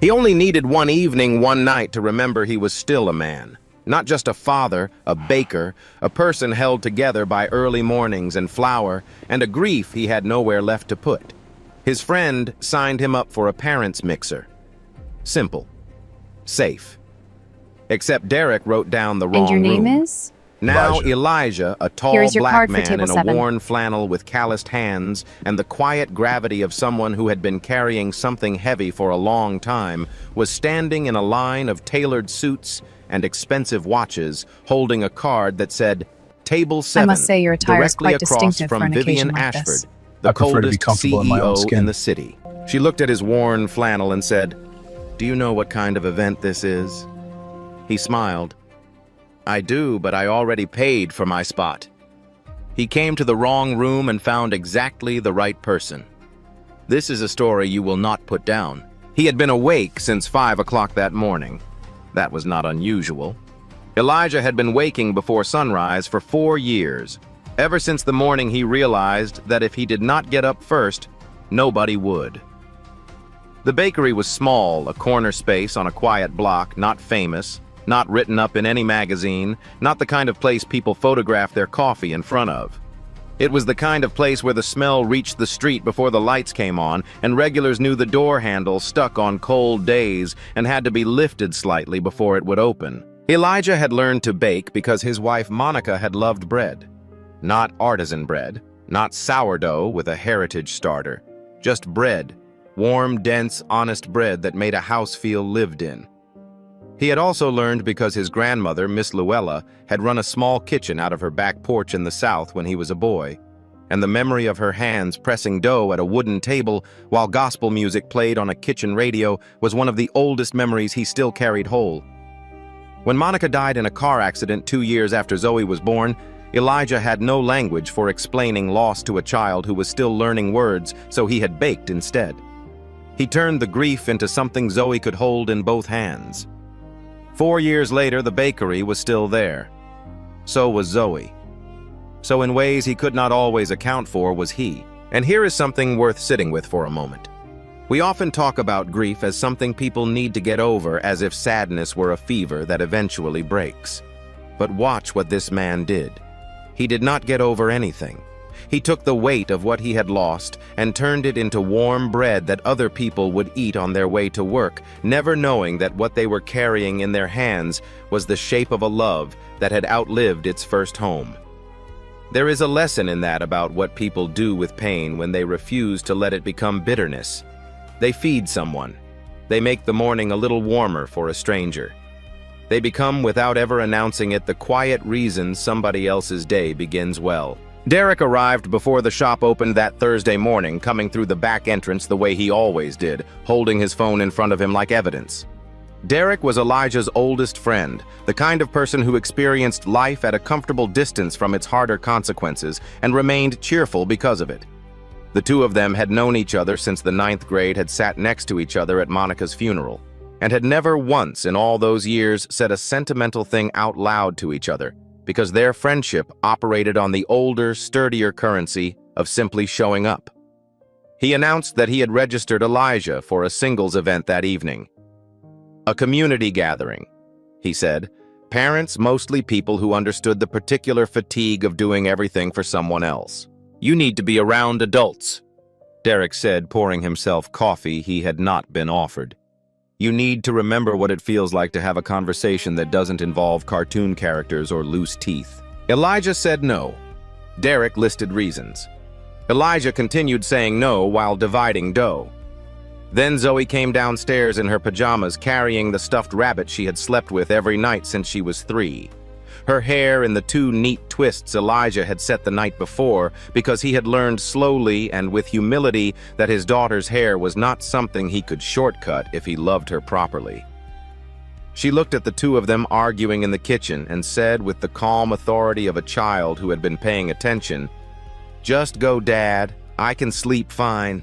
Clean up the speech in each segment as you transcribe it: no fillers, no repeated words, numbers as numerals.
He only needed one evening, one night to remember he was still a man. Not just a father, a baker, a person held together by early mornings and flour, and a grief he had nowhere left to put. His friend signed him up for a parents' mixer. Simple. Safe. Except Derek wrote down the wrong room. And your name is? Now Elijah, a tall black man in a 7. worn flannel with calloused hands and the quiet gravity of someone who had been carrying something heavy for a long time, was standing in a line of tailored suits and expensive watches, holding a card that said, Table 7, I must say your attire is directly quite across distinctive from for an Vivian occasion like Ashford, this. the I prefer to be coldest comfortable in my own CEO skin. in the city. She looked at his worn flannel and said, Do you know what kind of event this is? He smiled. I do, but I already paid for my spot. He came to the wrong room and found exactly the right person. This is a story you will not put down. He had been awake since 5 o'clock that morning. That was not unusual. Elijah had been waking before sunrise for 4 years, ever since the morning he realized that if he did not get up first, nobody would. The bakery was small, a corner space on a quiet block, not famous, not written up in any magazine, not the kind of place people photograph their coffee in front of. It was the kind of place where the smell reached the street before the lights came on, and regulars knew the door handle stuck on cold days and had to be lifted slightly before it would open. Elijah had learned to bake because his wife Monica had loved bread. Not artisan bread, not sourdough with a heritage starter, just bread, warm, dense, honest bread that made a house feel lived in. He had also learned because his grandmother, Miss Luella, had run a small kitchen out of her back porch in the South when he was a boy, and the memory of her hands pressing dough at a wooden table while gospel music played on a kitchen radio was one of the oldest memories he still carried whole. When Monica died in a car accident 2 years after Zoe was born, Elijah had no language for explaining loss to a child who was still learning words, so he had baked instead. He turned the grief into something Zoe could hold in both hands. 4 years later, the bakery was still there. So was Zoe. So in ways he could not always account for was he. And here is something worth sitting with for a moment. We often talk about grief as something people need to get over, as if sadness were a fever that eventually breaks. But watch what this man did. He did not get over anything. He took the weight of what he had lost and turned it into warm bread that other people would eat on their way to work, never knowing that what they were carrying in their hands was the shape of a love that had outlived its first home. There is a lesson in that about what people do with pain when they refuse to let it become bitterness. They feed someone. They make the morning a little warmer for a stranger. They become, without ever announcing it, the quiet reason somebody else's day begins well. Derek arrived before the shop opened that Thursday morning, coming through the back entrance the way he always did, holding his phone in front of him like evidence. Derek was Elijah's oldest friend, the kind of person who experienced life at a comfortable distance from its harder consequences and remained cheerful because of it. The two of them had known each other since the 9th grade, had sat next to each other at Monica's funeral, and had never once in all those years said a sentimental thing out loud to each other, because their friendship operated on the older, sturdier currency of simply showing up. He announced that he had registered Elijah for a singles event that evening. A community gathering, he said. Parents, mostly people who understood the particular fatigue of doing everything for someone else. You need to be around adults, Derek said, pouring himself coffee he had not been offered. You need to remember what it feels like to have a conversation that doesn't involve cartoon characters or loose teeth. Elijah said no. Derek listed reasons. Elijah continued saying no while dividing dough. Then Zoe came downstairs in her pajamas, carrying the stuffed rabbit she had slept with every night since she was 3. Her hair in the 2 neat twists Elijah had set the night before, because he had learned slowly and with humility that his daughter's hair was not something he could shortcut if he loved her properly. She looked at the two of them arguing in the kitchen and said with the calm authority of a child who had been paying attention, "Just go, Dad. I can sleep fine."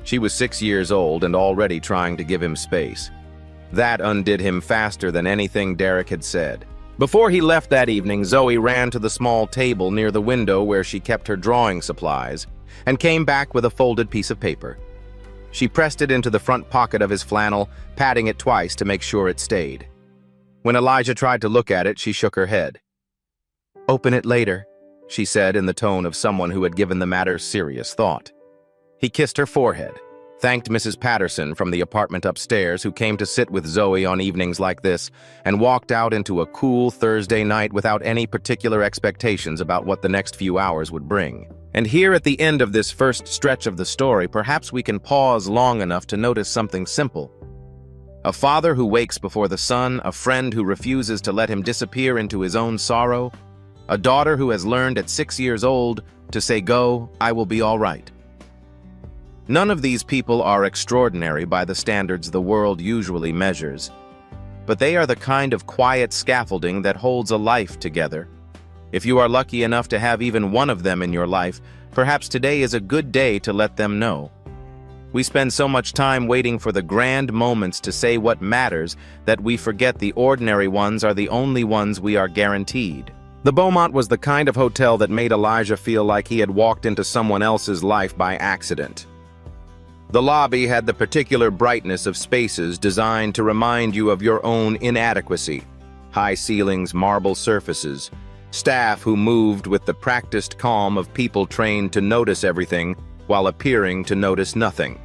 She was 6 years old and already trying to give him space. That undid him faster than anything Derek had said. Before he left that evening, Zoe ran to the small table near the window where she kept her drawing supplies and came back with a folded piece of paper. She pressed it into the front pocket of his flannel, patting it twice to make sure it stayed. When Elijah tried to look at it, she shook her head. "Open it later," she said in the tone of someone who had given the matter serious thought. He kissed her forehead, thanked Mrs. Patterson from the apartment upstairs who came to sit with Zoe on evenings like this, and walked out into a cool Thursday night without any particular expectations about what the next few hours would bring. And here at the end of this first stretch of the story, perhaps we can pause long enough to notice something simple. A father who wakes before the sun, a friend who refuses to let him disappear into his own sorrow, a daughter who has learned at 6 years old to say, "Go, I will be all right." None of these people are extraordinary by the standards the world usually measures, but they are the kind of quiet scaffolding that holds a life together. If you are lucky enough to have even one of them in your life, perhaps today is a good day to let them know. We spend so much time waiting for the grand moments to say what matters that we forget the ordinary ones are the only ones we are guaranteed. The Beaumont was the kind of hotel that made Elijah feel like he had walked into someone else's life by accident. The lobby had the particular brightness of spaces designed to remind you of your own inadequacy. High ceilings, marble surfaces, staff who moved with the practiced calm of people trained to notice everything while appearing to notice nothing.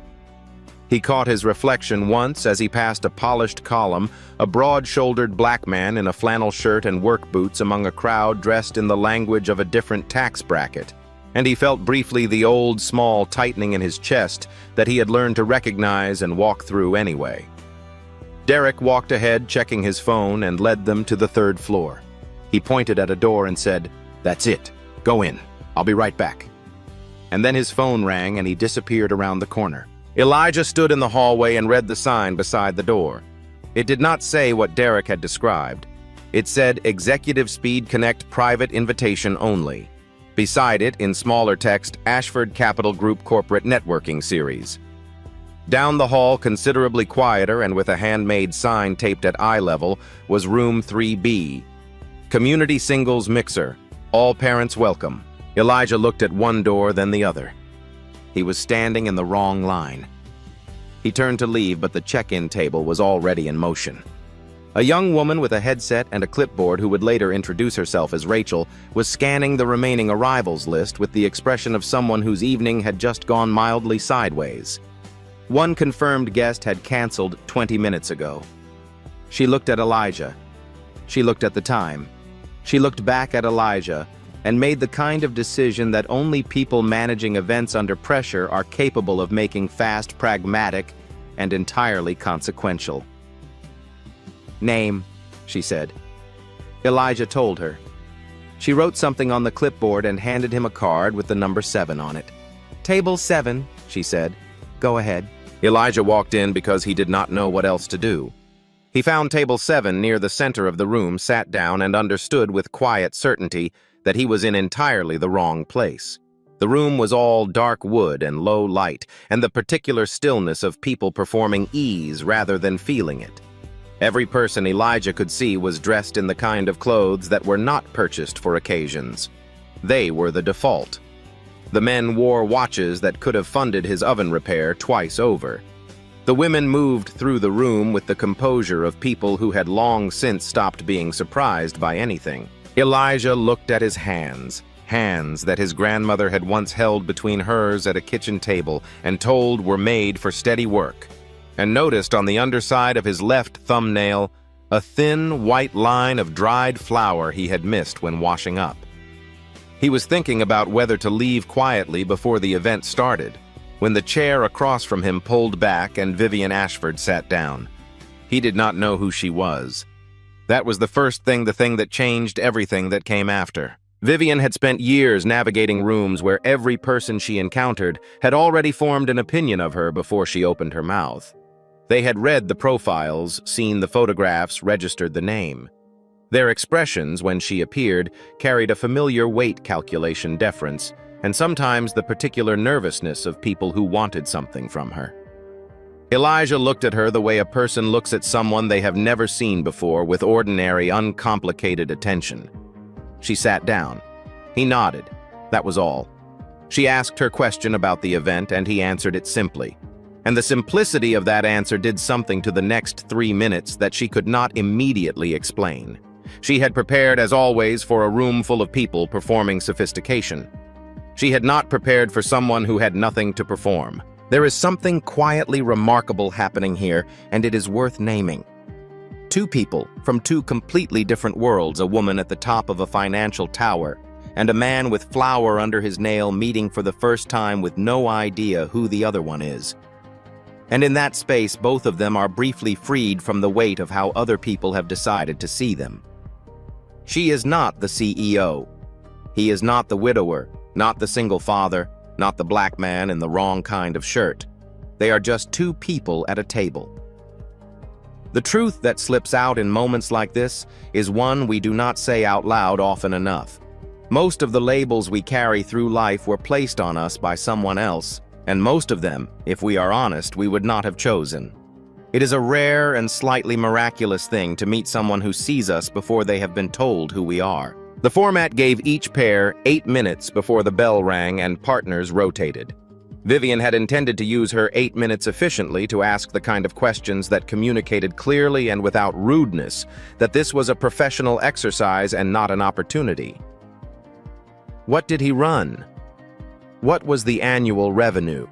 He caught his reflection once as he passed a polished column, a broad-shouldered black man in a flannel shirt and work boots among a crowd dressed in the language of a different tax bracket. And he felt briefly the old, small tightening in his chest that he had learned to recognize and walk through anyway. Derek walked ahead, checking his phone, and led them to the 3rd floor. He pointed at a door and said, "That's it. Go in. I'll be right back." And then his phone rang and he disappeared around the corner. Elijah stood in the hallway and read the sign beside the door. It did not say what Derek had described. It said, "Executive Speed Connect Private Invitation Only." Beside it, in smaller text, "Ashford Capital Group Corporate Networking Series." Down the hall, considerably quieter and with a handmade sign taped at eye level, was room 3B. "Community Singles Mixer. All parents welcome." Elijah looked at one door, then the other. He was standing in the wrong line. He turned to leave, but the check-in table was already in motion. A young woman with a headset and a clipboard who would later introduce herself as Rachel was scanning the remaining arrivals list with the expression of someone whose evening had just gone mildly sideways. One confirmed guest had canceled 20 minutes ago. She looked at Elijah. She looked at the time. She looked back at Elijah and made the kind of decision that only people managing events under pressure are capable of making fast, pragmatic, and entirely consequential. "Name," she said. Elijah told her. She wrote something on the clipboard and handed him a card with the number 7 on it. "Table 7, she said. "Go ahead." Elijah walked in because he did not know what else to do. He found table 7 near the center of the room, sat down, and understood with quiet certainty that he was in entirely the wrong place. The room was all dark wood and low light, and the particular stillness of people performing ease rather than feeling it. Every person Elijah could see was dressed in the kind of clothes that were not purchased for occasions. They were the default. The men wore watches that could have funded his oven repair twice over. The women moved through the room with the composure of people who had long since stopped being surprised by anything. Elijah looked at his hands that his grandmother had once held between hers at a kitchen table and told were made for steady work, and noticed on the underside of his left thumbnail a thin white line of dried flour he had missed when washing up. He was thinking about whether to leave quietly before the event started, when the chair across from him pulled back and Vivian Ashford sat down. He did not know who she was. That was the thing that changed everything that came after. Vivian had spent years navigating rooms where every person she encountered had already formed an opinion of her before she opened her mouth. They had read the profiles, seen the photographs, registered the name. Their expressions, when she appeared, carried a familiar weight calculation deference, and sometimes the particular nervousness of people who wanted something from her. Elijah looked at her the way a person looks at someone they have never seen before, with ordinary, uncomplicated attention. She sat down. He nodded. That was all. She asked her question about the event, and he answered it simply. And the simplicity of that answer did something to the next 3 minutes that she could not immediately explain. She had prepared, as always, for a room full of people performing sophistication. She had not prepared for someone who had nothing to perform. There is something quietly remarkable happening here, and it is worth naming. Two people from two completely different worlds, a woman at the top of a financial tower, and a man with flour under his nail meeting for the first time with no idea who the other one is. And in that space, both of them are briefly freed from the weight of how other people have decided to see them. She is not the CEO. He is not the widower, not the single father, not the black man in the wrong kind of shirt. They are just two people at a table. The truth that slips out in moments like this is one we do not say out loud often enough. Most of the labels we carry through life were placed on us by someone else, and most of them, if we are honest, we would not have chosen. It is a rare and slightly miraculous thing to meet someone who sees us before they have been told who we are. The format gave each pair 8 minutes before the bell rang and partners rotated. Vivian had intended to use her 8 minutes efficiently to ask the kind of questions that communicated clearly and without rudeness that this was a professional exercise and not an opportunity. What did he run? What was the annual revenue?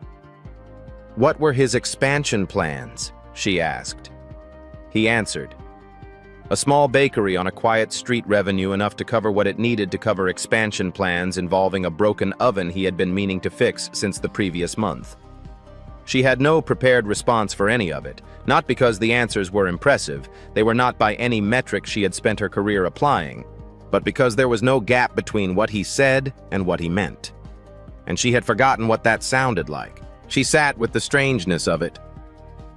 What were his expansion plans? She asked. He answered. A small bakery on a quiet street, revenue enough to cover what it needed to cover expansion plans involving a broken oven he had been meaning to fix since the previous month. She had no prepared response for any of it, not because the answers were impressive, they were not by any metric she had spent her career applying, but because there was no gap between what he said and what he meant. And she had forgotten what that sounded like. She sat with the strangeness of it.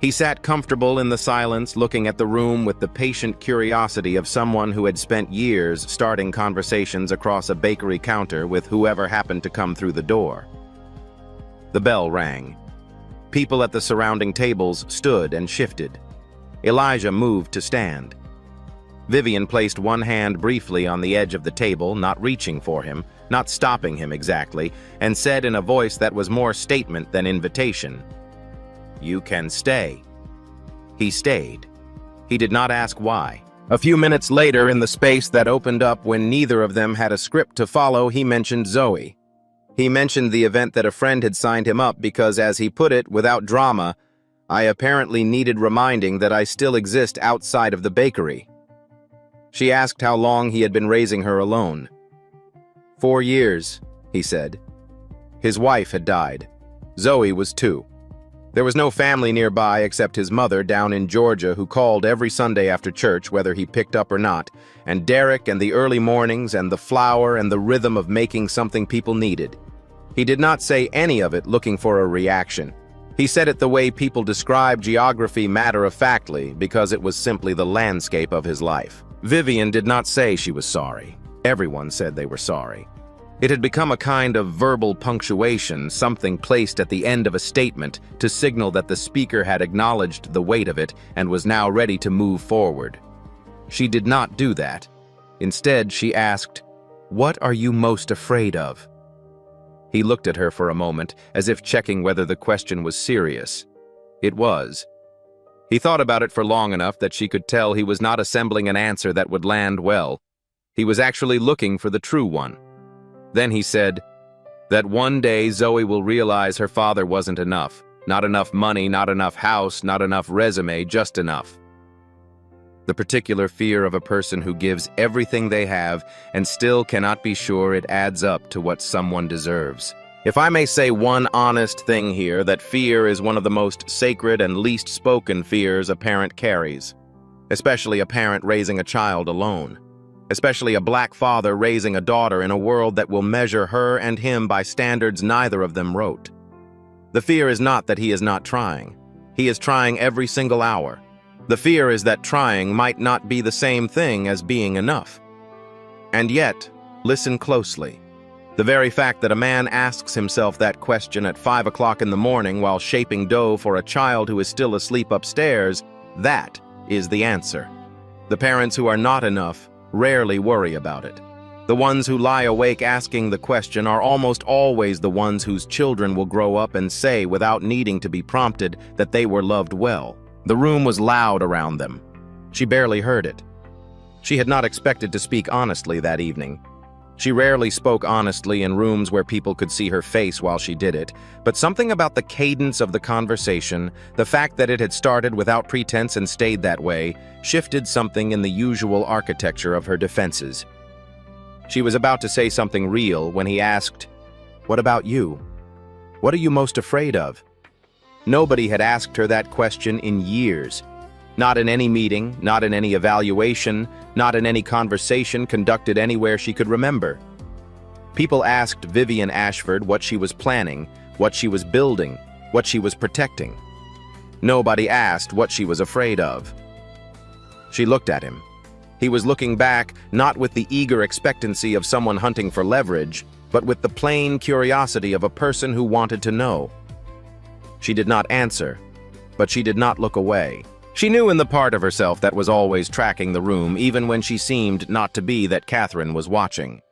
He sat comfortable in the silence, looking at the room with the patient curiosity of someone who had spent years starting conversations across a bakery counter with whoever happened to come through the door. The bell rang. People at the surrounding tables stood and shifted. Elijah moved to stand. Vivian placed one hand briefly on the edge of the table, not reaching for him, not stopping him exactly, and said in a voice that was more statement than invitation, "You can stay." He stayed. He did not ask why. A few minutes later, in the space that opened up when neither of them had a script to follow, he mentioned Zoe. He mentioned the event that a friend had signed him up because, as he put it, without drama, I apparently needed reminding that I still exist outside of the bakery. She asked how long he had been raising her alone. 4 years, he said. His wife had died. Zoe was 2. There was no family nearby except his mother down in Georgia who called every Sunday after church whether he picked up or not, and Derek and the early mornings and the flour and the rhythm of making something people needed. He did not say any of it looking for a reaction. He said it the way people describe geography matter-of-factly because it was simply the landscape of his life. Vivian did not say she was sorry. Everyone said they were sorry. It had become a kind of verbal punctuation, something placed at the end of a statement to signal that the speaker had acknowledged the weight of it and was now ready to move forward. She did not do that. Instead, she asked, "What are you most afraid of?" He looked at her for a moment, as if checking whether the question was serious. It was. He thought about it for long enough that she could tell he was not assembling an answer that would land well. He was actually looking for the true one. Then he said, that one day Zoe will realize her father wasn't enough. Not enough money, not enough house, not enough resume, just enough. The particular fear of a person who gives everything they have and still cannot be sure it adds up to what someone deserves. If I may say one honest thing here, that fear is one of the most sacred and least spoken fears a parent carries, especially a parent raising a child alone, especially a black father raising a daughter in a world that will measure her and him by standards neither of them wrote. The fear is not that he is not trying. He is trying every single hour. The fear is that trying might not be the same thing as being enough. And yet, listen closely. The very fact that a man asks himself that question at 5 o'clock in the morning while shaping dough for a child who is still asleep upstairs, that is the answer. The parents who are not enough rarely worry about it. The ones who lie awake asking the question are almost always the ones whose children will grow up and say, without needing to be prompted, that they were loved well. The room was loud around them. She barely heard it. She had not expected to speak honestly that evening. She rarely spoke honestly in rooms where people could see her face while she did it, but something about the cadence of the conversation, the fact that it had started without pretense and stayed that way, shifted something in the usual architecture of her defenses. She was about to say something real when he asked, "What about you? What are you most afraid of?" Nobody had asked her that question in years. Not in any meeting, not in any evaluation, not in any conversation conducted anywhere she could remember. People asked Vivian Ashford what she was planning, what she was building, what she was protecting. Nobody asked what she was afraid of. She looked at him. He was looking back, not with the eager expectancy of someone hunting for leverage, but with the plain curiosity of a person who wanted to know. She did not answer, but she did not look away. She knew in the part of herself that was always tracking the room, even when she seemed not to be, that Catherine was watching.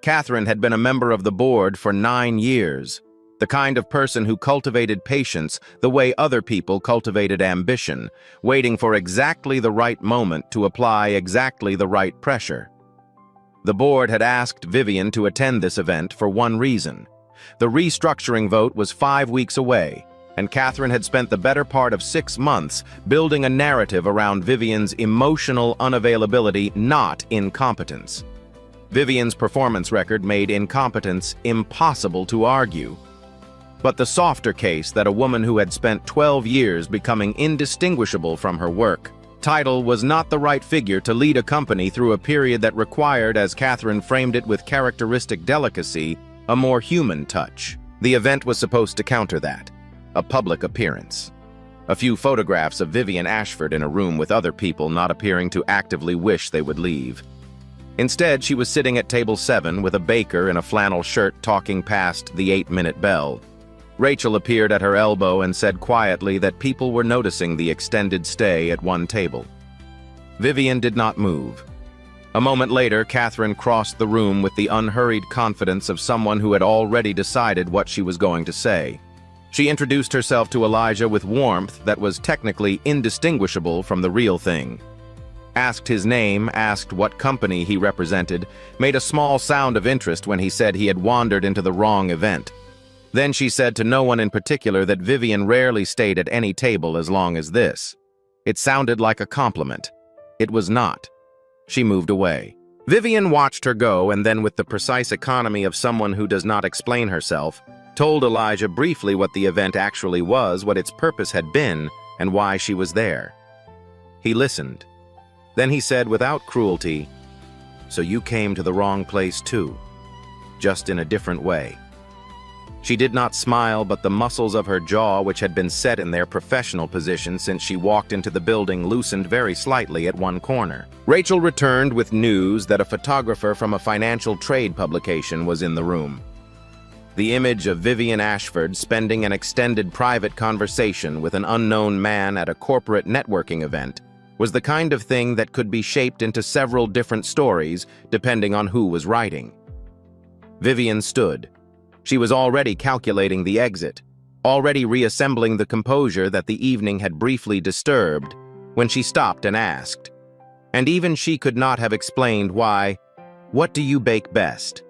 Catherine had been a member of the board for 9 years, the kind of person who cultivated patience the way other people cultivated ambition, waiting for exactly the right moment to apply exactly the right pressure. The board had asked Vivian to attend this event for one reason. The restructuring vote was 5 weeks away, and Catherine had spent the better part of 6 months building a narrative around Vivian's emotional unavailability, not incompetence. Vivian's performance record made incompetence impossible to argue. But the softer case that a woman who had spent 12 years becoming indistinguishable from her work title was not the right figure to lead a company through a period that required, as Catherine framed it with characteristic delicacy, a more human touch. The event was supposed to counter that. A public appearance. A few photographs of Vivian Ashford in a room with other people not appearing to actively wish they would leave. Instead, she was sitting at table 7 with a baker in a flannel shirt talking past the 8-minute bell. Rachel appeared at her elbow and said quietly that people were noticing the extended stay at one table. Vivian did not move. A moment later, Catherine crossed the room with the unhurried confidence of someone who had already decided what she was going to say. She introduced herself to Elijah with warmth that was technically indistinguishable from the real thing. Asked his name, asked what company he represented, made a small sound of interest when he said he had wandered into the wrong event. Then she said to no one in particular that Vivian rarely stayed at any table as long as this. It sounded like a compliment. It was not. She moved away. Vivian watched her go and then, with the precise economy of someone who does not explain herself, told Elijah briefly what the event actually was, what its purpose had been, and why she was there. He listened. Then he said without cruelty, "So you came to the wrong place too, just in a different way." She did not smile, but the muscles of her jaw, which had been set in their professional position since she walked into the building, loosened very slightly at one corner. Rachel returned with news that a photographer from a financial trade publication was in the room. The image of Vivian Ashford spending an extended private conversation with an unknown man at a corporate networking event was the kind of thing that could be shaped into several different stories depending on who was writing. Vivian stood. She was already calculating the exit, already reassembling the composure that the evening had briefly disturbed, when she stopped and asked. And even she could not have explained why. "What do you bake best?"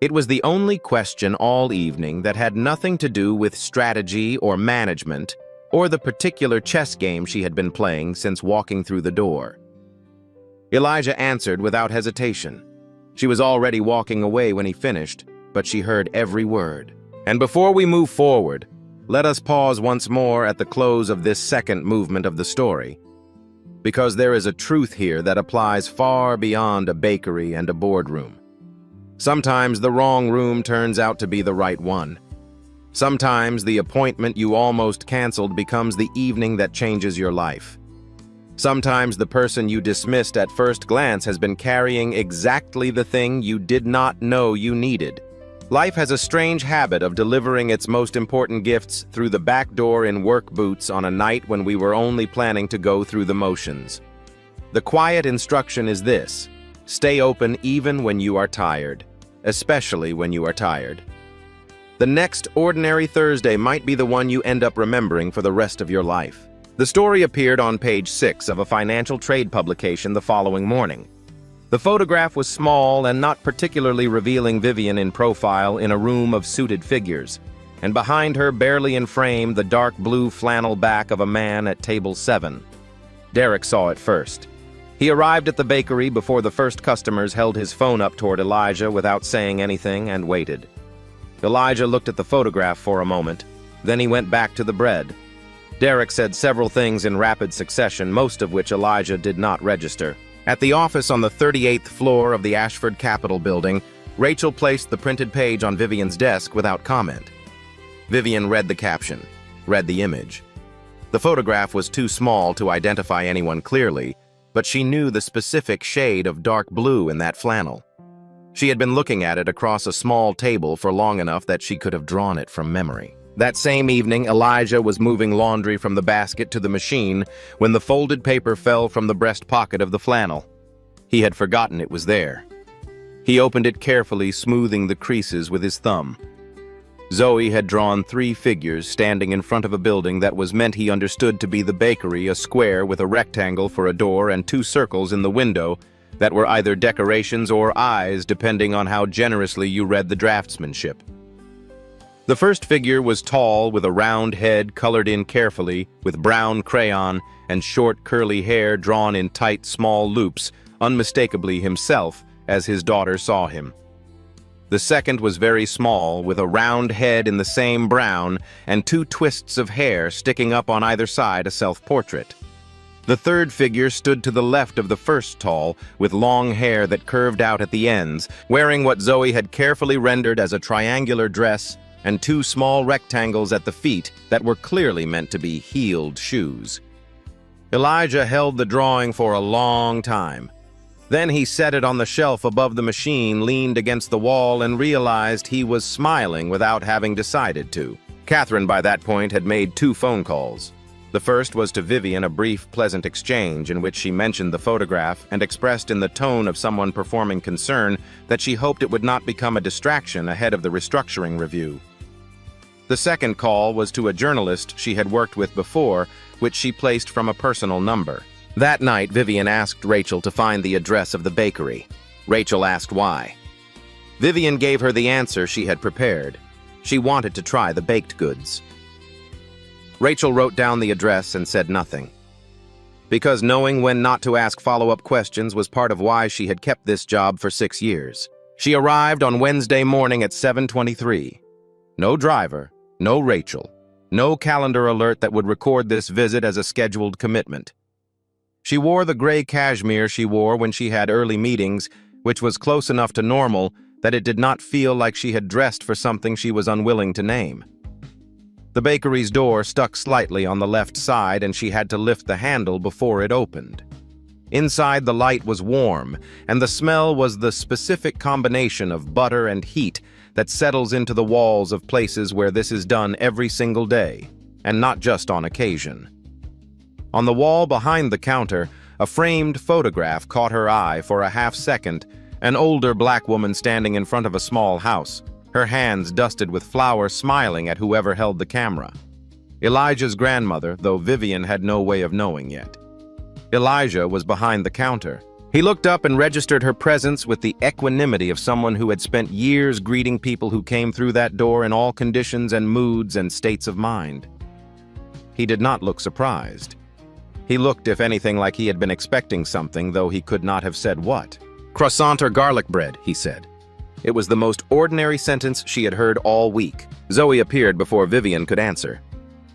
It was the only question all evening that had nothing to do with strategy or management or the particular chess game she had been playing since walking through the door. Elijah answered without hesitation. She was already walking away when he finished, but she heard every word. And before we move forward, let us pause once more at the close of this second movement of the story, because there is a truth here that applies far beyond a bakery and a boardroom. Sometimes the wrong room turns out to be the right one. Sometimes the appointment you almost canceled becomes the evening that changes your life. Sometimes the person you dismissed at first glance has been carrying exactly the thing you did not know you needed. Life has a strange habit of delivering its most important gifts through the back door in work boots on a night when we were only planning to go through the motions. The quiet instruction is this: Stay open even when you are tired, especially when you are tired. The next ordinary Thursday might be the one you end up remembering for the rest of your life. The story appeared on page 6 of a financial trade publication the following morning. The photograph was small and not particularly revealing Vivian in profile in a room of suited figures, and behind her, barely in frame, the dark blue flannel back of a man at table 7. Derek saw it first. He arrived at the bakery before the first customers, held his phone up toward Elijah without saying anything, and waited. Elijah looked at the photograph for a moment, then he went back to the bread. Derek said several things in rapid succession, most of which Elijah did not register. At the office on the 38th floor of the Ashford Capitol building, Rachel placed the printed page on Vivian's desk without comment. Vivian read the caption, read the image. The photograph was too small to identify anyone clearly, but she knew the specific shade of dark blue in that flannel. She had been looking at it across a small table for long enough that she could have drawn it from memory. That same evening, Elijah was moving laundry from the basket to the machine when the folded paper fell from the breast pocket of the flannel. He had forgotten it was there. He opened it carefully, smoothing the creases with his thumb. Zoe had drawn 3 figures standing in front of a building that was meant he understood to be the bakery, a square with a rectangle for a door and 2 circles in the window that were either decorations or eyes, depending on how generously you read the draftsmanship. The first figure was tall, with a round head colored in carefully with brown crayon and short curly hair drawn in tight small loops, unmistakably himself as his daughter saw him. The second was very small, with a round head in the same brown and 2 twists of hair sticking up on either side, a self-portrait. The third figure stood to the left of the first tall, with long hair that curved out at the ends, wearing what Zoe had carefully rendered as a triangular dress and 2 small rectangles at the feet that were clearly meant to be heeled shoes. Elijah held the drawing for a long time. Then he set it on the shelf above the machine, leaned against the wall, and realized he was smiling without having decided to. Catherine, by that point, had made 2 phone calls. The first was to Vivian, a brief, pleasant exchange in which she mentioned the photograph and expressed in the tone of someone performing concern that she hoped it would not become a distraction ahead of the restructuring review. The second call was to a journalist she had worked with before, which she placed from a personal number. That night, Vivian asked Rachel to find the address of the bakery. Rachel asked why. Vivian gave her the answer she had prepared. She wanted to try the baked goods. Rachel wrote down the address and said nothing. Because knowing when not to ask follow-up questions was part of why she had kept this job for 6 years. She arrived on Wednesday morning at 7:23. No driver, no Rachel, no calendar alert that would record this visit as a scheduled commitment. She wore the gray cashmere she wore when she had early meetings, which was close enough to normal that it did not feel like she had dressed for something she was unwilling to name. The bakery's door stuck slightly on the left side, and she had to lift the handle before it opened. Inside, the light was warm, and the smell was the specific combination of butter and heat that settles into the walls of places where this is done every single day, and not just on occasion. On the wall behind the counter, a framed photograph caught her eye for a half second, an older black woman standing in front of a small house, her hands dusted with flour, smiling at whoever held the camera. Elijah's grandmother, though Vivian had no way of knowing yet. Elijah was behind the counter. He looked up and registered her presence with the equanimity of someone who had spent years greeting people who came through that door in all conditions and moods and states of mind. He did not look surprised. He looked, if anything, like he had been expecting something, though he could not have said what. "Croissant or garlic bread," he said. It was the most ordinary sentence she had heard all week. Zoe appeared before Vivian could answer.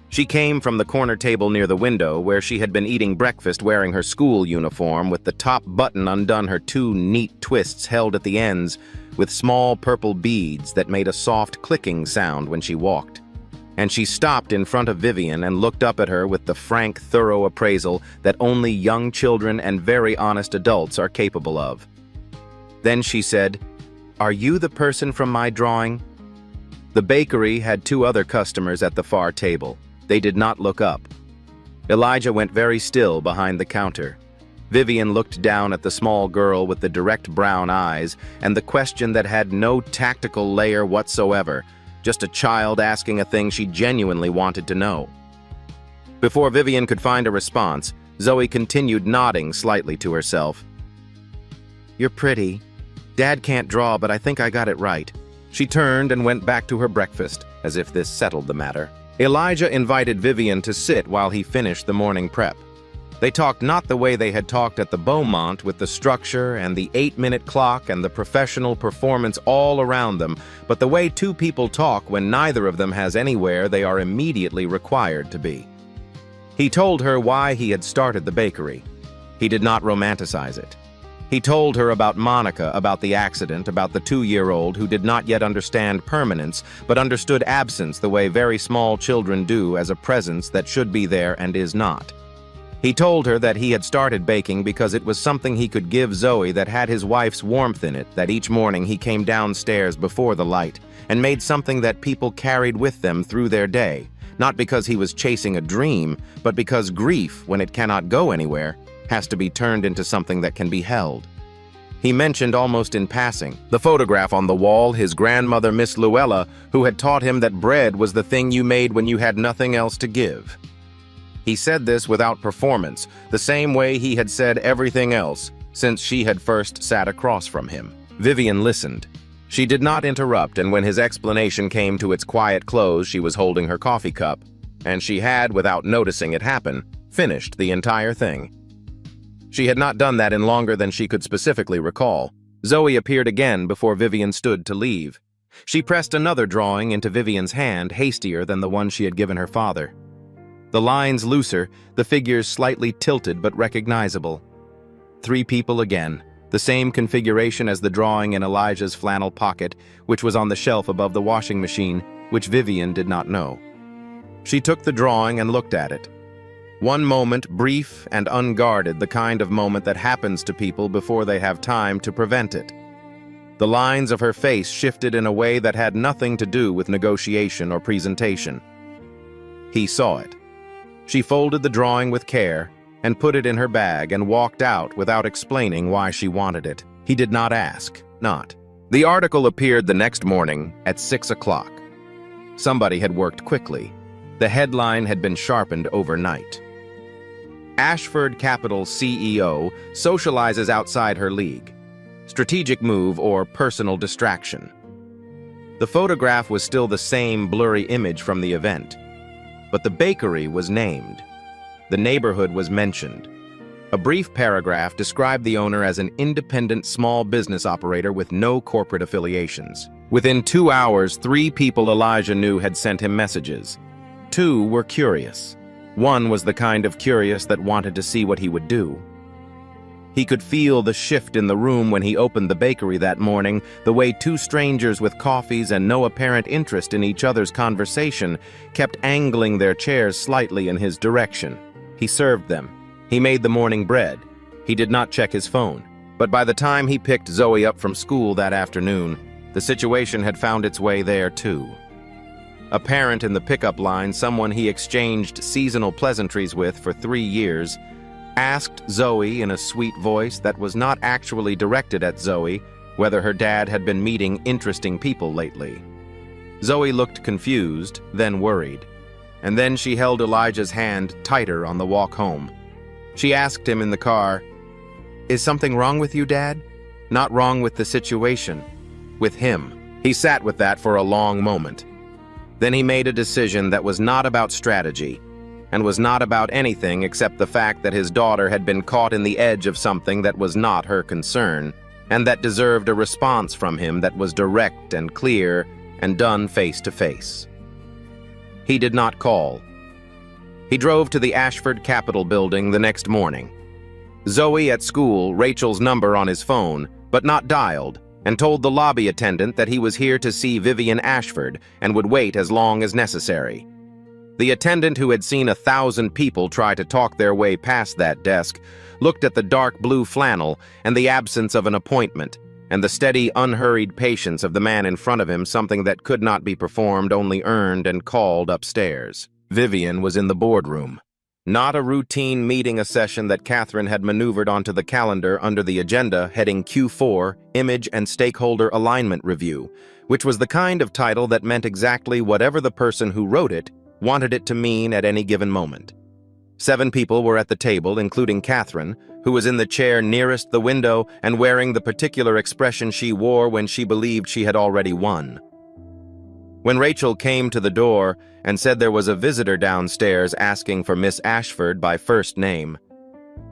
She came from the corner table near the window, where she had been eating breakfast wearing her school uniform, with the top button undone, her 2 neat twists held at the ends, with small purple beads that made a soft clicking sound when she walked. And she stopped in front of Vivian and looked up at her with the frank, thorough appraisal that only young children and very honest adults are capable of. Then she said, "Are you the person from my drawing?" The bakery had 2 other customers at the far table. They did not look up. Elijah went very still behind the counter. Vivian looked down at the small girl with the direct brown eyes and the question that had no tactical layer whatsoever, just a child asking a thing she genuinely wanted to know. Before Vivian could find a response, Zoe continued nodding slightly to herself. "You're pretty. Dad can't draw, but I think I got it right." She turned and went back to her breakfast, as if this settled the matter. Elijah invited Vivian to sit while he finished the morning prep. They talked not the way they had talked at the Beaumont, with the structure and the 8-minute clock and the professional performance all around them, but the way two people talk when neither of them has anywhere they are immediately required to be. He told her why he had started the bakery. He did not romanticize it. He told her about Monica, about the accident, about the 2-year-old who did not yet understand permanence, but understood absence the way very small children do as a presence that should be there and is not. He told her that he had started baking because it was something he could give Zoe that had his wife's warmth in it, that each morning he came downstairs before the light and made something that people carried with them through their day, not because he was chasing a dream, but because grief, when it cannot go anywhere, has to be turned into something that can be held. He mentioned almost in passing the photograph on the wall, his grandmother, Miss Luella, who had taught him that bread was the thing you made when you had nothing else to give. He said this without performance, the same way he had said everything else since she had first sat across from him. Vivian listened. She did not interrupt, and when his explanation came to its quiet close, she was holding her coffee cup, and she had, without noticing it happen, finished the entire thing. She had not done that in longer than she could specifically recall. Zoe appeared again before Vivian stood to leave. She pressed another drawing into Vivian's hand, hastier than the one she had given her father. The lines looser, the figures slightly tilted but recognizable. 3 people again, the same configuration as the drawing in Elijah's flannel pocket, which was on the shelf above the washing machine, which Vivian did not know. She took the drawing and looked at it. One moment, brief and unguarded, the kind of moment that happens to people before they have time to prevent it. The lines of her face shifted in a way that had nothing to do with negotiation or presentation. He saw it. She folded the drawing with care and put it in her bag and walked out without explaining why she wanted it. He did not ask, not. The article appeared the next morning at 6 o'clock. Somebody had worked quickly. The headline had been sharpened overnight. Ashford Capital CEO socializes outside her league. Strategic move or personal distraction. The photograph was still the same blurry image from the event, but the bakery was named. The neighborhood was mentioned. A brief paragraph described the owner as an independent small business operator with no corporate affiliations. Within 2 hours, 3 people Elijah knew had sent him messages. 2 were curious. One was the kind of curious that wanted to see what he would do. He could feel the shift in the room when he opened the bakery that morning, the way 2 strangers with coffees and no apparent interest in each other's conversation kept angling their chairs slightly in his direction. He served them. He made the morning bread. He did not check his phone. But by the time he picked Zoe up from school that afternoon, the situation had found its way there too. A parent in the pickup line, someone he exchanged seasonal pleasantries with for 3 years, asked Zoe in a sweet voice that was not actually directed at Zoe whether her dad had been meeting interesting people lately. Zoe looked confused, then worried, and then she held Elijah's hand tighter on the walk home. She asked him in the car, "Is something wrong with you, Dad?" Not wrong with the situation, with him. He sat with that for a long moment. Then he made a decision that was not about strategy, and was not about anything except the fact that his daughter had been caught in the edge of something that was not her concern, and that deserved a response from him that was direct and clear and done face to face. He did not call. He drove to the Ashford Capitol building the next morning. Zoe at school, Rachel's number on his phone, but not dialed, and told the lobby attendant that he was here to see Vivian Ashford and would wait as long as necessary. The attendant, who had seen 1,000 people try to talk their way past that desk, looked at the dark blue flannel and the absence of an appointment, and the steady, unhurried patience of the man in front of him, something that could not be performed, only earned and called upstairs. Vivian was in the boardroom. Not a routine meeting, a session that Catherine had maneuvered onto the calendar under the agenda heading Q4, Image and Stakeholder Alignment Review, which was the kind of title that meant exactly whatever the person who wrote it wanted it to mean at any given moment. 7 people were at the table, including Catherine, who was in the chair nearest the window and wearing the particular expression she wore when she believed she had already won. When Rachel came to the door and said there was a visitor downstairs asking for Miss Ashford by first name,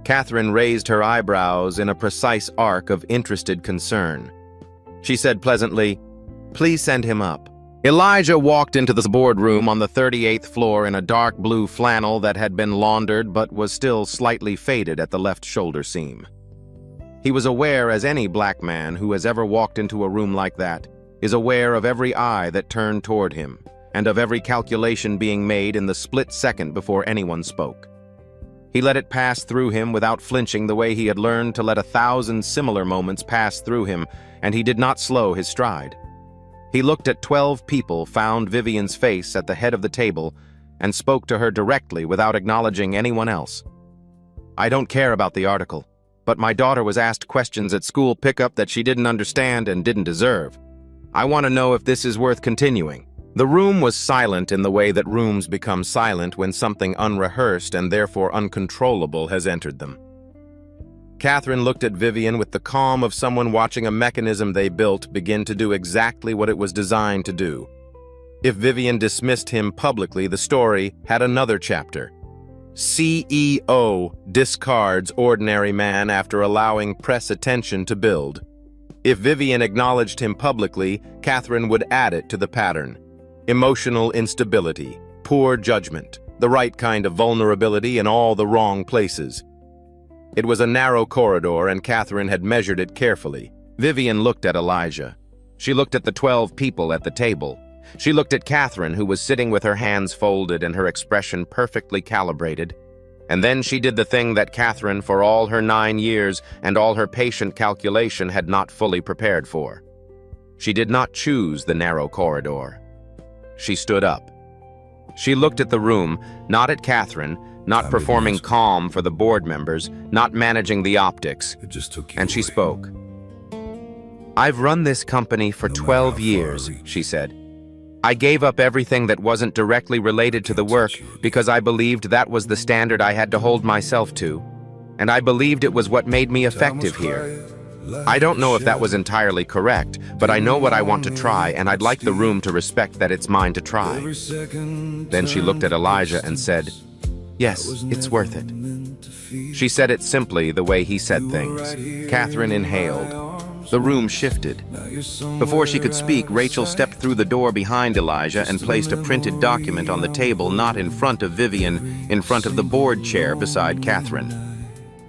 Catherine raised her eyebrows in a precise arc of interested concern. She said pleasantly, "Please send him up." Elijah walked into the boardroom on the 38th floor in a dark blue flannel that had been laundered but was still slightly faded at the left shoulder seam. He was aware, as any black man who has ever walked into a room like that, is aware of every eye that turned toward him, and of every calculation being made in the split second before anyone spoke. He let it pass through him without flinching the way he had learned to let 1,000 similar moments pass through him, and he did not slow his stride. He looked at 12 people, found Vivian's face at the head of the table, and spoke to her directly without acknowledging anyone else. "I don't care about the article, but my daughter was asked questions at school pickup that she didn't understand and didn't deserve. I want to know if this is worth continuing." The room was silent in the way that rooms become silent when something unrehearsed and therefore uncontrollable has entered them. Catherine looked at Vivian with the calm of someone watching a mechanism they built begin to do exactly what it was designed to do. If Vivian dismissed him publicly, the story had another chapter. CEO discards ordinary man after allowing press attention to build. If Vivian acknowledged him publicly, Catherine would add it to the pattern. Emotional instability, poor judgment, the right kind of vulnerability in all the wrong places. It was a narrow corridor, and Catherine had measured it carefully. Vivian looked at Elijah. She looked at the 12 people at the table. She looked at Catherine, who was sitting with her hands folded and her expression perfectly calibrated. And then she did the thing that Catherine, for all her 9 years and all her patient calculation, had not fully prepared for. She did not choose the narrow corridor. She stood up. She looked at the room, not at Catherine, not performing calm for the board members, not managing the optics, and she spoke. "I've run this company for 12 years, she said. "I gave up everything that wasn't directly related to the work because I believed that was the standard I had to hold myself to, and I believed it was what made me effective here. I don't know if that was entirely correct, but I know what I want to try, and I'd like the room to respect that it's mine to try." Then she looked at Elijah and said, "Yes, it's worth it." She said it simply the way he said things. Catherine inhaled. The room shifted. Before she could speak, Rachel stepped through the door behind Elijah and placed a printed document on the table, not in front of Vivian, in front of the board chair beside Catherine.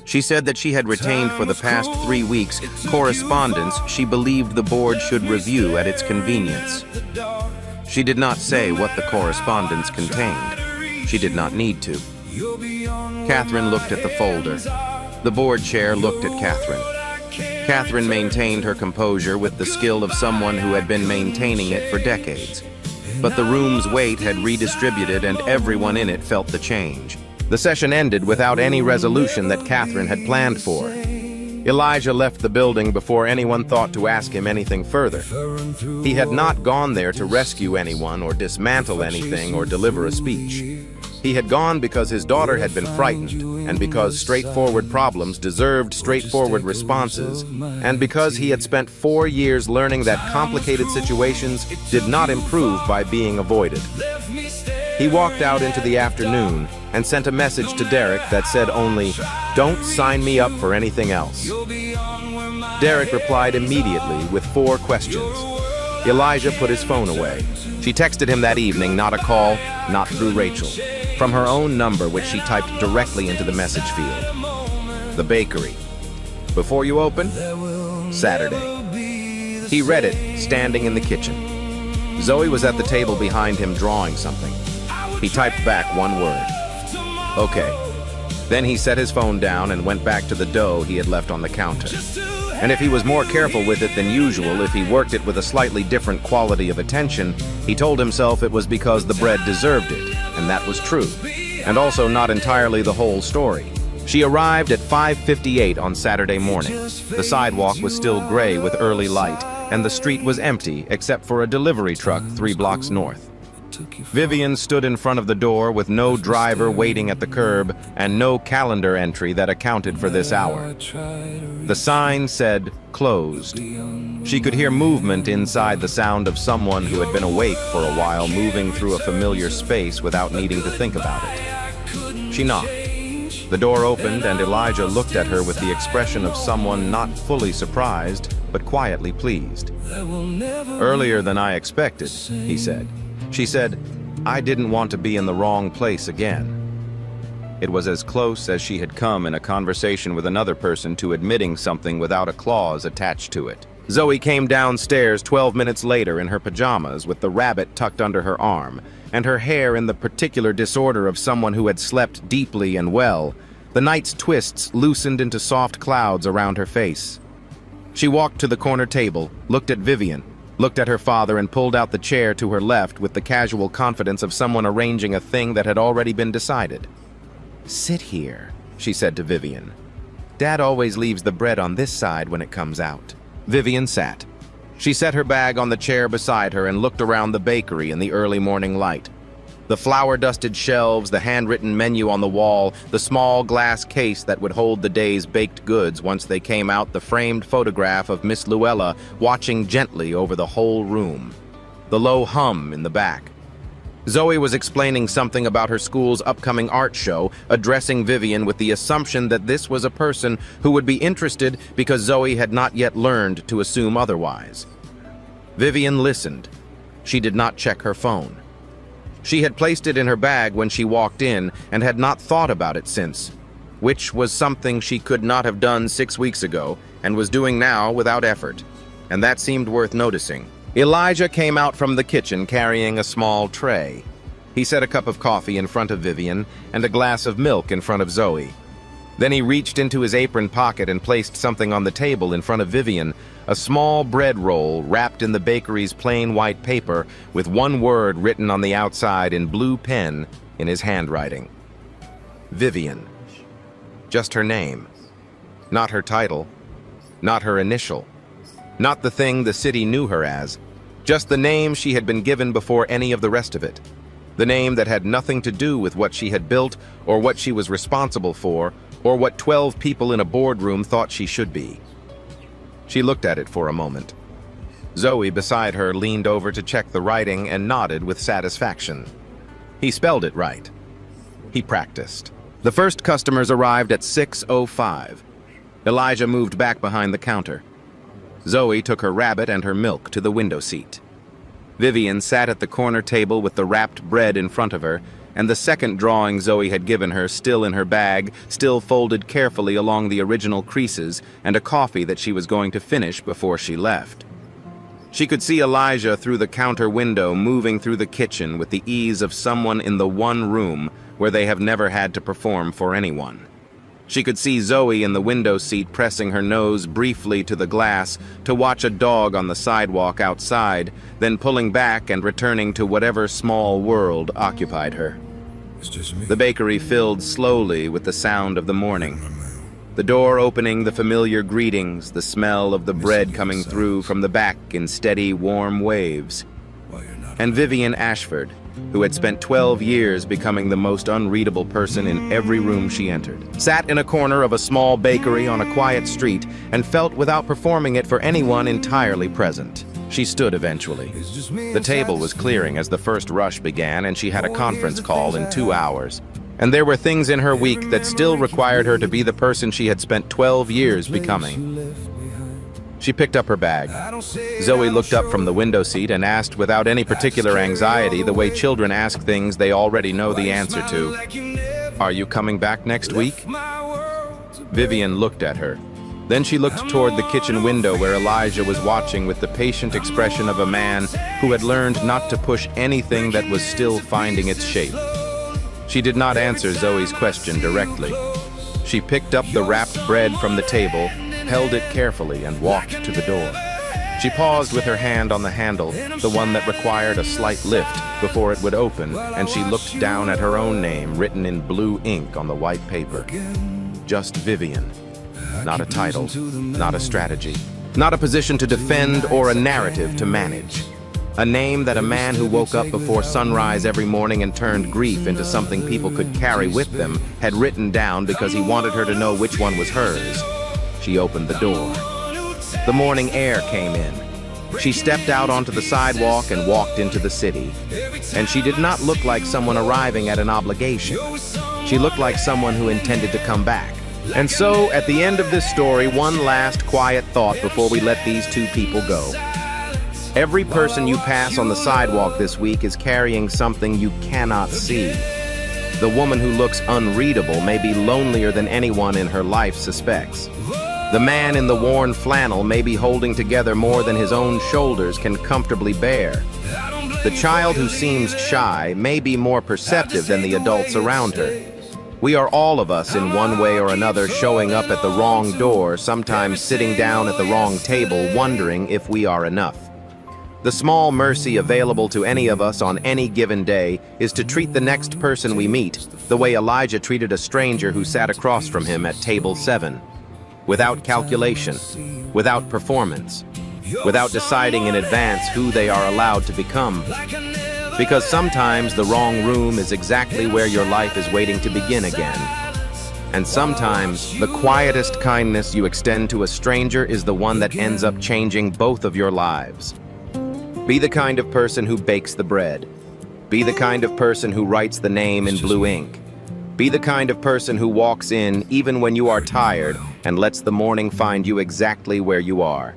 She said that she had retained for the past 3 weeks correspondence she believed the board should review at its convenience. She did not say what the correspondence contained. She did not need to. Catherine looked at the folder. The board chair looked at Catherine. Catherine maintained her composure with the skill of someone who had been maintaining it for decades. But the room's weight had redistributed and everyone in it felt the change. The session ended without any resolution that Catherine had planned for. Elijah left the building before anyone thought to ask him anything further. He had not gone there to rescue anyone or dismantle anything or deliver a speech. He had gone because his daughter had been frightened, and because straightforward problems deserved straightforward responses, and because he had spent 4 years learning that complicated situations did not improve by being avoided. He walked out into the afternoon and sent a message to Derek that said only, "Don't sign me up for anything else." Derek replied immediately with 4 questions. Elijah put his phone away. She texted him that evening, not a call, not through Rachel, from her own number, which she typed directly into the message field. The bakery. Before you open? Saturday. He read it, standing in the kitchen. Zoe was at the table behind him drawing something. He typed back 1 word. Okay. Then he set his phone down and went back to the dough he had left on the counter. And if he was more careful with it than usual, if he worked it with a slightly different quality of attention, he told himself it was because the bread deserved it, and that was true. and also not entirely the whole story. She arrived at 5:58 on Saturday morning. The sidewalk was still gray with early light, and the street was empty except for a delivery truck 3 blocks north. Vivian stood in front of the door with no driver waiting at the curb and no calendar entry that accounted for this hour. The sign said, "Closed." She could hear movement inside, the sound of someone who had been awake for a while moving through a familiar space without needing to think about it. She knocked. The door opened and Elijah looked at her with the expression of someone not fully surprised, but quietly pleased. "Earlier than I expected," he said. She said, "I didn't want to be in the wrong place again." It was as close as she had come in a conversation with another person to admitting something without a clause attached to it. Zoe came downstairs 12 minutes later in her pajamas with the rabbit tucked under her arm, and her hair in the particular disorder of someone who had slept deeply and well. The night's twists loosened into soft clouds around her face. She walked to the corner table, looked at Vivian, looked at her father, and pulled out the chair to her left with the casual confidence of someone arranging a thing that had already been decided. "Sit here," she said to Vivian. "Dad always leaves the bread on this side when it comes out." Vivian sat. She set her bag on the chair beside her and looked around the bakery in the early morning light. The flour-dusted shelves, the handwritten menu on the wall, the small glass case that would hold the day's baked goods once they came out, the framed photograph of Miss Luella watching gently over the whole room. The low hum in the back. Zoe was explaining something about her school's upcoming art show, addressing Vivian with the assumption that this was a person who would be interested because Zoe had not yet learned to assume otherwise. Vivian listened. She did not check her phone. She had placed it in her bag when she walked in and had not thought about it since, which was something she could not have done 6 weeks ago and was doing now without effort, and that seemed worth noticing. Elijah came out from the kitchen carrying a small tray. He set a cup of coffee in front of Vivian and a glass of milk in front of Zoe. Then he reached into his apron pocket and placed something on the table in front of Vivian, a small bread roll wrapped in the bakery's plain white paper with one word written on the outside in blue pen in his handwriting. Vivian. Just her name. Not her title. Not her initial. Not the thing the city knew her as. Just the name she had been given before any of the rest of it. The name that had nothing to do with what she had built or what she was responsible for or what 12 people in a boardroom thought she should be. She looked at it for a moment. Zoe beside her leaned over to check the writing and nodded with satisfaction. He spelled it right. He practiced. The first customers arrived at 6:05. Elijah moved back behind the counter. Zoe took her rabbit and her milk to the window seat. Vivian sat at the corner table with the wrapped bread in front of her, and the second drawing Zoe had given her still in her bag, still folded carefully along the original creases, and a coffee that she was going to finish before she left. She could see Elijah through the counter window moving through the kitchen with the ease of someone in the one room where they have never had to perform for anyone. She could see Zoe in the window seat pressing her nose briefly to the glass to watch a dog on the sidewalk outside, then pulling back and returning to whatever small world occupied her. The bakery filled slowly with the sound of the morning. The door opening, the familiar greetings, the smell of the bread coming through from the back in steady, warm waves. And Vivian Ashford, who had spent 12 years becoming the most unreadable person in every room she entered, sat in a corner of a small bakery on a quiet street and felt without performing it for anyone entirely present. She stood eventually. The table was clearing as the first rush began, and she had a conference call in 2 hours. And there were things in her week that still required her to be the person she had spent 12 years becoming. She picked up her bag. Zoe looked up from the window seat and asked without any particular anxiety, the way children ask things they already know the answer to, "Are you coming back next week?" Vivian looked at her. Then she looked toward the kitchen window where Elijah was watching with the patient expression of a man who had learned not to push anything that was still finding its shape. She did not answer Zoe's question directly. She picked up the wrapped bread from the table, held it carefully, and walked to the door. She paused with her hand on the handle, the one that required a slight lift, before it would open, and she looked down at her own name written in blue ink on the white paper. Just Vivian. Not a title, not a strategy, not a position to defend or a narrative to manage. A name that a man who woke up before sunrise every morning and turned grief into something people could carry with them had written down because he wanted her to know which one was hers. She opened the door. The morning air came in. She stepped out onto the sidewalk and walked into the city. And she did not look like someone arriving at an obligation. She looked like someone who intended to come back. And so, at the end of this story, one last quiet thought before we let these two people go. Every person you pass on the sidewalk this week is carrying something you cannot see. The woman who looks unreadable may be lonelier than anyone in her life suspects. The man in the worn flannel may be holding together more than his own shoulders can comfortably bear. The child who seems shy may be more perceptive than the adults around her. We are all of us in one way or another showing up at the wrong door, sometimes sitting down at the wrong table, wondering if we are enough. The small mercy available to any of us on any given day is to treat the next person we meet the way Elijah treated a stranger who sat across from him at table 7. Without calculation, without performance, without deciding in advance who they are allowed to become. Because sometimes the wrong room is exactly where your life is waiting to begin again. And sometimes the quietest kindness you extend to a stranger is the one that ends up changing both of your lives. Be the kind of person who bakes the bread. Be the kind of person who writes the name in blue ink. Be the kind of person who walks in even when you are tired and lets the morning find you exactly where you are.